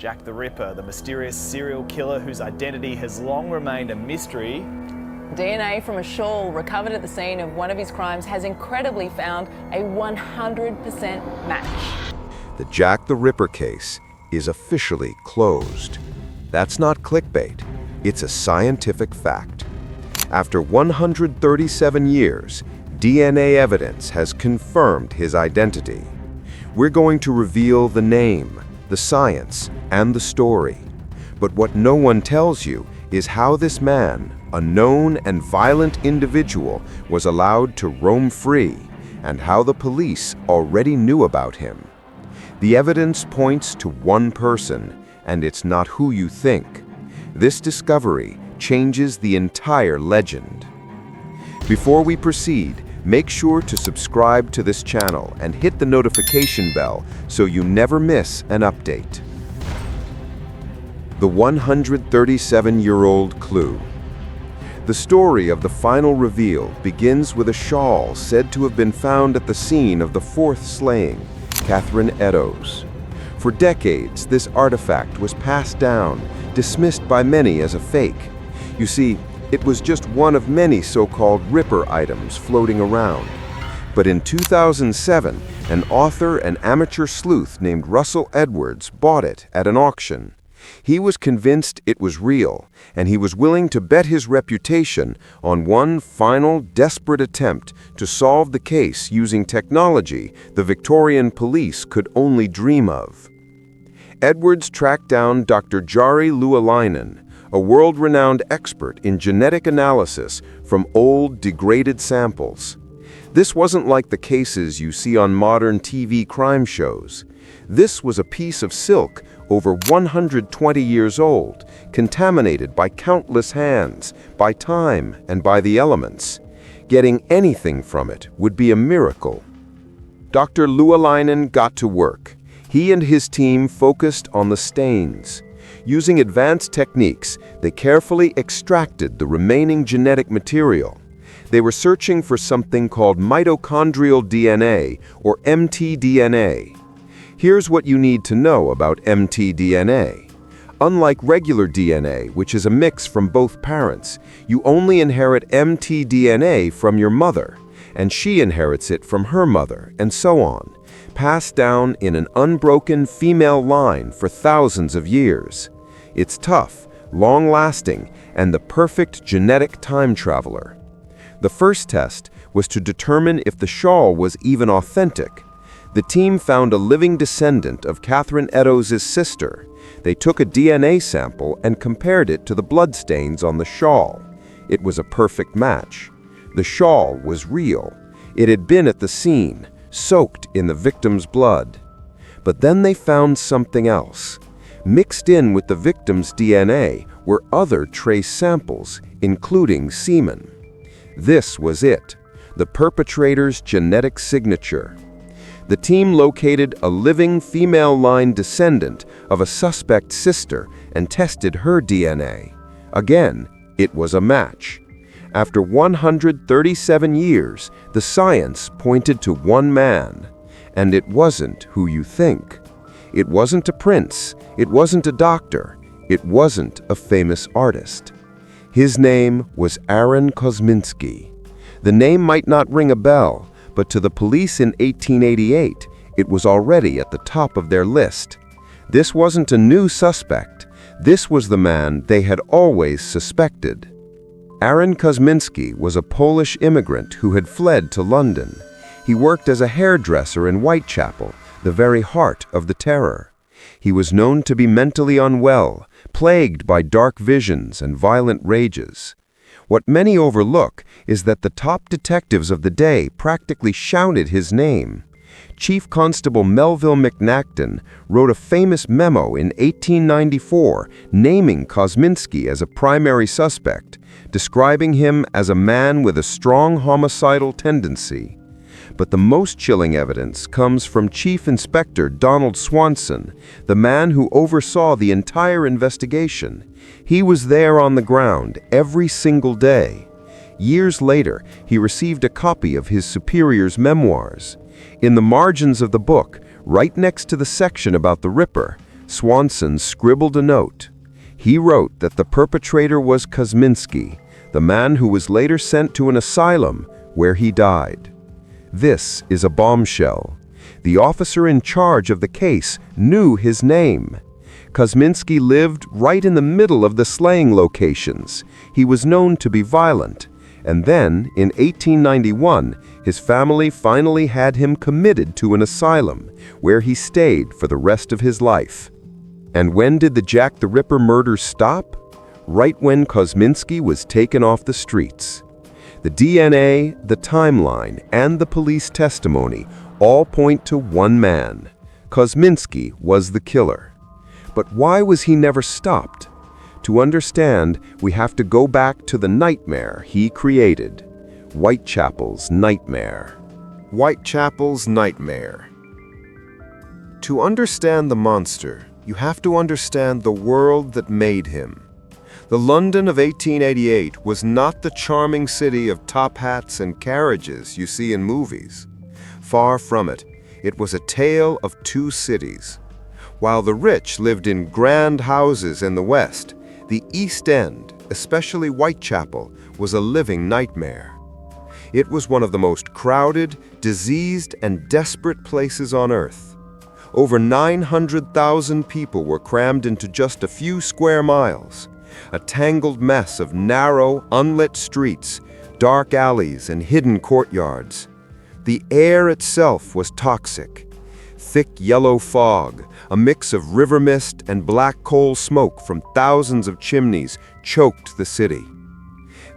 Jack the Ripper, the mysterious serial killer whose identity has long remained a mystery. DNA from a shawl recovered at the scene of one of his crimes has incredibly found a 100% match. The Jack the Ripper case is officially closed. That's not clickbait. It's a scientific fact. After 137 years, DNA evidence has confirmed his identity. We're going to reveal the name, the science, and the story. But what no one tells you is how this man, a known and violent individual, was allowed to roam free, and how the police already knew about him. The evidence points to one person, and it's not who you think. This discovery changes the entire legend. Before we proceed, make sure to subscribe to this channel and hit the notification bell so you never miss an update. The 137-year-old clue. The story of the final reveal begins with a shawl said to have been found at the scene of the fourth slaying, Catherine Eddowes. For decades, this artifact was passed down, dismissed by many as a fake. You see, it was just one of many so-called Ripper items floating around. But in 2007, an author and amateur sleuth named Russell Edwards bought it at an auction. He was convinced it was real, and he was willing to bet his reputation on one final, desperate attempt to solve the case using technology the Victorian police could only dream of. Edwards tracked down Dr. Jari Luolainen, a world-renowned expert in genetic analysis from old, degraded samples. This wasn't like the cases you see on modern TV crime shows. This was a piece of silk over 120 years old, contaminated by countless hands, by time, and by the elements. Getting anything from it would be a miracle. Dr. Luolainen got to work. He and his team focused on the stains. Using advanced techniques, they carefully extracted the remaining genetic material. They were searching for something called mitochondrial DNA, or mtDNA. Here's what you need to know about mtDNA. Unlike regular DNA, which is a mix from both parents, you only inherit mtDNA from your mother, and she inherits it from her mother, and so on, passed down in an unbroken female line for thousands of years. It's tough, long-lasting, and the perfect genetic time traveler. The first test was to determine if the shawl was even authentic. The team found a living descendant of Catherine Eddowes' sister. They took a DNA sample and compared it to the bloodstains on the shawl. It was a perfect match. The shawl was real. It had been at the scene, soaked in the victim's blood. But then they found something else. Mixed in with the victim's DNA were other trace samples, including semen. This was it, the perpetrator's genetic signature. The team located a living female-line descendant of a suspect's sister and tested her DNA. Again, it was a match. After 137 years, the science pointed to one man. And it wasn't who you think. It wasn't a prince. It wasn't a doctor. It wasn't a famous artist. His name was Aaron Kosminski. The name might not ring a bell, but to the police in 1888, it was already at the top of their list. This wasn't a new suspect. This was the man they had always suspected. Aaron Kosminski was a Polish immigrant who had fled to London. He worked as a hairdresser in Whitechapel, the very heart of the terror. He was known to be mentally unwell, plagued by dark visions and violent rages. What many overlook is that the top detectives of the day practically shouted his name. Chief Constable Melville McNacton wrote a famous memo in 1894 naming Kosminski as a primary suspect, describing him as a man with a strong homicidal tendency. But the most chilling evidence comes from Chief Inspector Donald Swanson, the man who oversaw the entire investigation. He was there on the ground every single day. Years later, he received a copy of his superior's memoirs. In the margins of the book, right next to the section about the Ripper, Swanson scribbled a note. He wrote that the perpetrator was Kosminski, the man who was later sent to an asylum where he died. This is a bombshell. The officer in charge of the case knew his name. Kosminski lived right in the middle of the slaying locations. He was known to be violent. And then, in 1891, his family finally had him committed to an asylum, where he stayed for the rest of his life. And when did the Jack the Ripper murders stop? Right when Kosminski was taken off the streets. The DNA, the timeline, and the police testimony all point to one man. Kosminski was the killer. But why was he never stopped? To understand, we have to go back to the nightmare he created. Whitechapel's nightmare. Whitechapel's nightmare. To understand the monster, you have to understand the world that made him. The London of 1888 was not the charming city of top hats and carriages you see in movies. Far from it, it was a tale of two cities. While the rich lived in grand houses in the West, the East End, especially Whitechapel, was a living nightmare. It was one of the most crowded, diseased, and desperate places on earth. Over 900,000 people were crammed into just a few square miles, a tangled mess of narrow, unlit streets, dark alleys, and hidden courtyards. The air itself was toxic. Thick yellow fog, a mix of river mist and black coal smoke from thousands of chimneys, choked the city.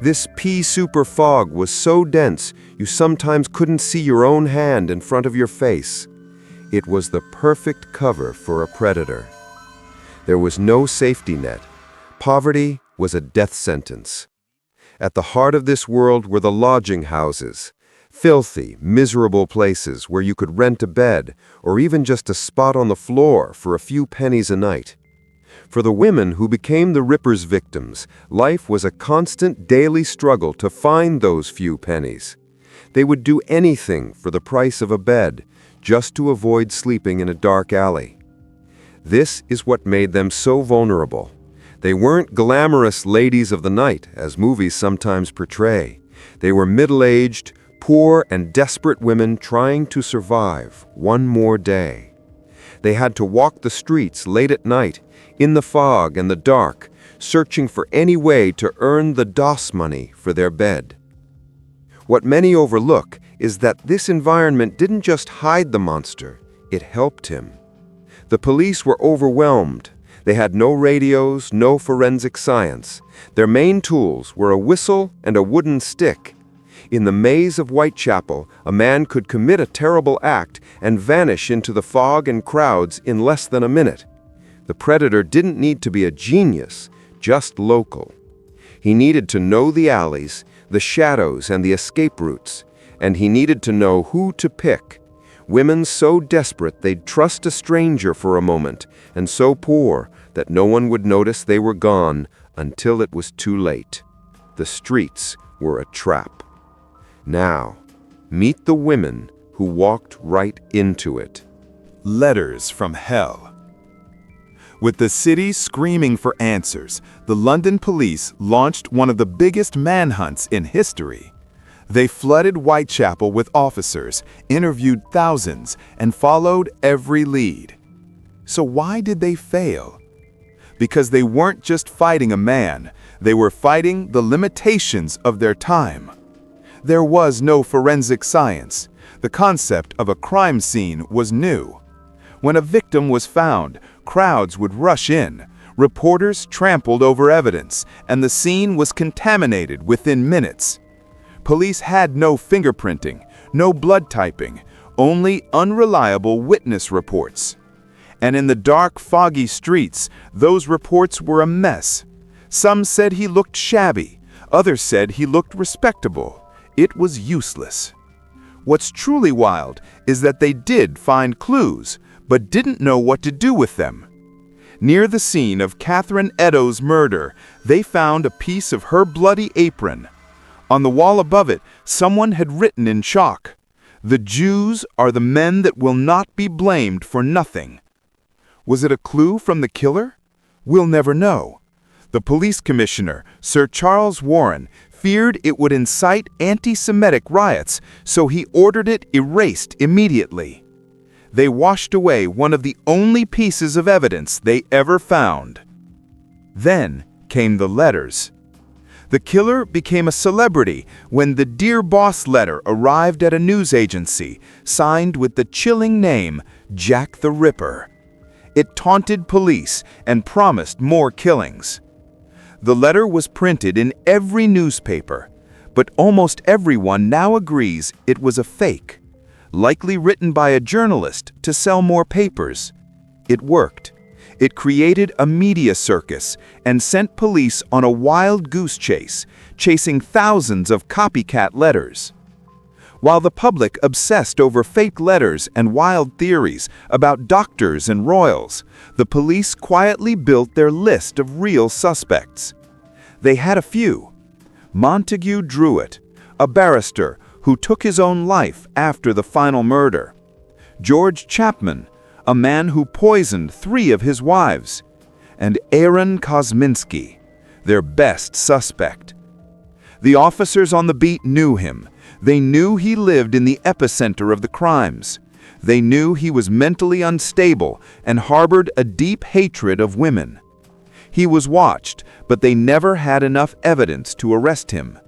This pea-soup fog was so dense you sometimes couldn't see your own hand in front of your face. It was the perfect cover for a predator. There was no safety net. Poverty was a death sentence. At the heart of this world were the lodging houses. Filthy, miserable places where you could rent a bed or even just a spot on the floor for a few pennies a night. For the women who became the Ripper's victims, life was a constant daily struggle to find those few pennies. They would do anything for the price of a bed, just to avoid sleeping in a dark alley. This is what made them so vulnerable. They weren't glamorous ladies of the night, as movies sometimes portray. They were middle-aged, poor and desperate women trying to survive one more day. They had to walk the streets late at night, in the fog and the dark, searching for any way to earn the DOS money for their bed. What many overlook is that this environment didn't just hide the monster, it helped him. The police were overwhelmed. They had no radios, no forensic science. Their main tools were a whistle and a wooden stick. In the maze of Whitechapel, a man could commit a terrible act and vanish into the fog and crowds in less than a minute. The predator didn't need to be a genius, just local. He needed to know the alleys, the shadows, and the escape routes, and he needed to know who to pick. Women so desperate they'd trust a stranger for a moment, and so poor that no one would notice they were gone until it was too late. The streets were a trap. Now, meet the women who walked right into it. Letters from Hell. With the city screaming for answers, the London police launched one of the biggest manhunts in history. They flooded Whitechapel with officers, interviewed thousands, and followed every lead. So why did they fail? Because they weren't just fighting a man, they were fighting the limitations of their time. There was no forensic science. The concept of a crime scene was new. When a victim was found, crowds would rush in, reporters trampled over evidence, and the scene was contaminated within minutes. Police had no fingerprinting, no blood typing, only unreliable witness reports. And in the dark, foggy streets, those reports were a mess. Some said he looked shabby, others said he looked respectable. It was useless. What's truly wild is that they did find clues, but didn't know what to do with them. Near the scene of Catherine Eddowes' murder, they found a piece of her bloody apron. On the wall above it, someone had written in chalk, "The Jews are the men that will not be blamed for nothing." Was it a clue from the killer? We'll never know. The police commissioner, Sir Charles Warren, feared it would incite anti-Semitic riots, so he ordered it erased immediately. They washed away one of the only pieces of evidence they ever found. Then came the letters. The killer became a celebrity when the Dear Boss letter arrived at a news agency, signed with the chilling name Jack the Ripper. It taunted police and promised more killings. The letter was printed in every newspaper, but almost everyone now agrees it was a fake, likely written by a journalist to sell more papers. It worked. It created a media circus and sent police on a wild goose chase, chasing thousands of copycat letters. While the public obsessed over fake letters and wild theories about doctors and royals, the police quietly built their list of real suspects. They had a few. Montague Druitt, a barrister who took his own life after the final murder. George Chapman, a man who poisoned 3 of his wives. And Aaron Kosminski, their best suspect. The officers on the beat knew him. They knew he lived in the epicenter of the crimes. They knew he was mentally unstable and harbored a deep hatred of women. He was watched, but they never had enough evidence to arrest him.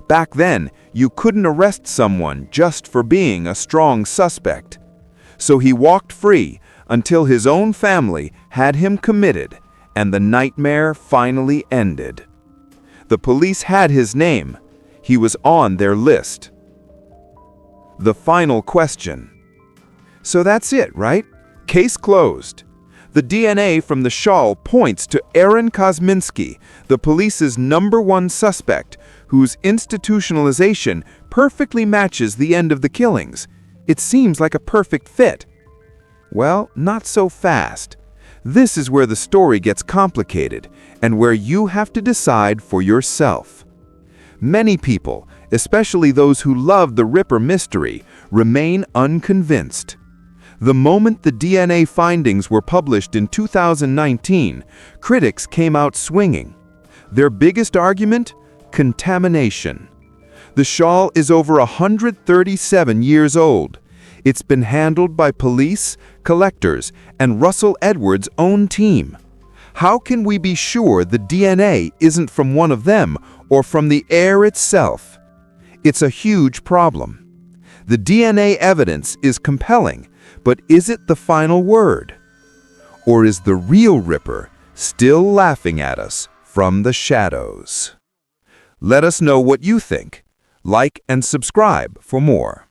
Back then, you couldn't arrest someone just for being a strong suspect. So he walked free until his own family had him committed, and the nightmare finally ended. The police had his name. He was on their list. The final question. So that's it, right? Case closed. The DNA from the shawl points to Aaron Kosminski, the police's #1 suspect, whose institutionalization perfectly matches the end of the killings. It seems like a perfect fit. Well, not so fast. This is where the story gets complicated and where you have to decide for yourself. Many people, especially those who love the Ripper mystery, remain unconvinced. The moment the DNA findings were published in 2019, critics came out swinging. Their biggest argument? Contamination. The shawl is over 137 years old. It's been handled by police, collectors, and Russell Edwards' own team. How can we be sure the DNA isn't from one of them or from the air itself? It's a huge problem. The DNA evidence is compelling, but is it the final word? Or is the real Ripper still laughing at us from the shadows? Let us know what you think. Like and subscribe for more.